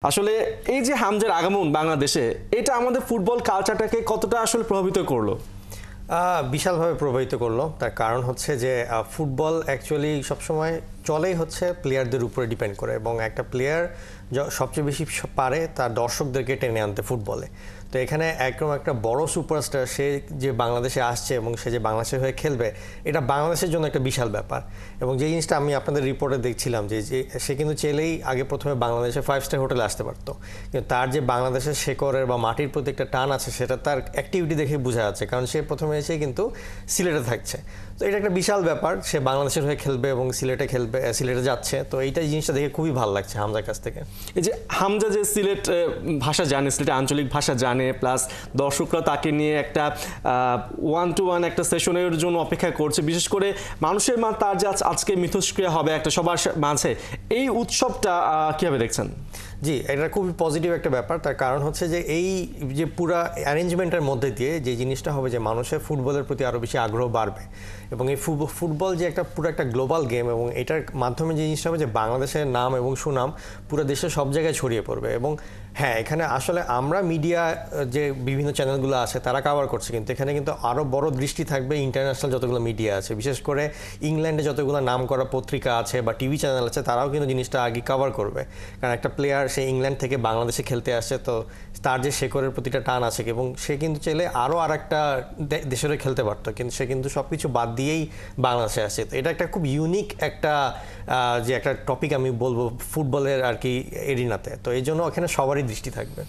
আসলে এই যে হামজার আগমন বাংলাদেশে এটা আমাদের ফুটবল কালচারটাকে কতটা আসলে প্রভাবিত করলো? বিশালভাবে প্রভাবিত করলো। তার কারণ হচ্ছে যে ফুটবল অ্যাকচুয়ালি সবসময় চলেই হচ্ছে প্লেয়ারদের উপরে ডিপেন্ড করে, এবং একটা প্লেয়ার সবচেয়ে বেশি পারে তার দর্শকদেরকে টেনে আনতে ফুটবলে। তো এখানে একদম একটা বড় সুপারস্টার সে যে বাংলাদেশে আসছে এবং সে যে বাংলাদেশের হয়ে খেলবে, এটা বাংলাদেশের জন্য একটা বিশাল ব্যাপার। এবং যে জিনিসটা আমি আপনাদের রিপোর্টে দেখছিলাম যে সে কিন্তু চাইলেই আগে প্রথমে বাংলাদেশে 5 স্টার হোটেলে আসতে পারতো, কিন্তু তার যে বাংলাদেশের শেকড়ের বা মাটির প্রতি একটা টান আছে সেটা তার অ্যাক্টিভিটি দেখে বোঝা যাচ্ছে, কারণ সে প্রথমে এসে কিন্তু সিলেটে থাকছে। তো এটা একটা বিশাল ব্যাপার, সে বাংলাদেশের হয়ে খেলবে এবং সিলেটে খেলবে, সিলেটে যাচ্ছে। তো এইটা জিনিসটা দেখে খুবই ভালো লাগছে হামজার কাছ থেকে। এই যে হামজা যে সিলেট ভাষা জানে, সিলেটের আঞ্চলিক ভাষা জানে, প্লাস দর্শকরা তাকে নিয়ে একটা 1-to-1 একটা সেশনের জন্য অপেক্ষা করছে, বিশেষ করে মানুষের তার যে আজকে মিথস্ক্রিয়া হবে একটা সবার মাঝে, এই উৎসবটা কিভাবে দেখছেন? জি, এটা খুবই পজিটিভ একটা ব্যাপার। তার কারণ হচ্ছে যে এই যে পুরা অ্যারেঞ্জমেন্টের মধ্যে দিয়ে যে জিনিসটা হবে যে মানুষের ফুটবলের প্রতি আরও বেশি আগ্রহ বাড়বে, এবং এই ফুটবল যে একটা পুরো একটা গ্লোবাল গেম, এবং এটার মাধ্যমে যে জিনিসটা হবে যে বাংলাদেশের নাম এবং সুনাম পুরো দেশের সব জায়গায় ছড়িয়ে পড়বে। এবং হ্যাঁ, এখানে আসলে আমরা মিডিয়া যে বিভিন্ন চ্যানেলগুলো আছে তারা কভার করছে, কিন্তু এখানে কিন্তু আরও বড় দৃষ্টি থাকবে ইন্টারন্যাশনাল যতগুলো মিডিয়া আছে, বিশেষ করে ইংল্যান্ডে যতগুলো নাম করা পত্রিকা আছে বা টিভি চ্যানেল আছে, তারাও কিন্তু জিনিসটা আগে কভার করবে। কারণ একটা প্লেয়ার সে ইংল্যান্ড থেকে বাংলাদেশে খেলতে আসছে, তো তার যে শেকড়ের প্রতিটা টান আছে, এবং সে কিন্তু চাইলে আরও আর একটা দেশের খেলতে পারতো, কিন্তু সে কিন্তু সব কিছু বাদ দিয়েই বাংলাদেশে আসে। তো এটা একটা খুব ইউনিক একটা যে একটা টপিক আমি বলবো ফুটবলের আর কি এরিনাতে। তো এই জন্য ওখানে সবারই দৃষ্টি থাকবে।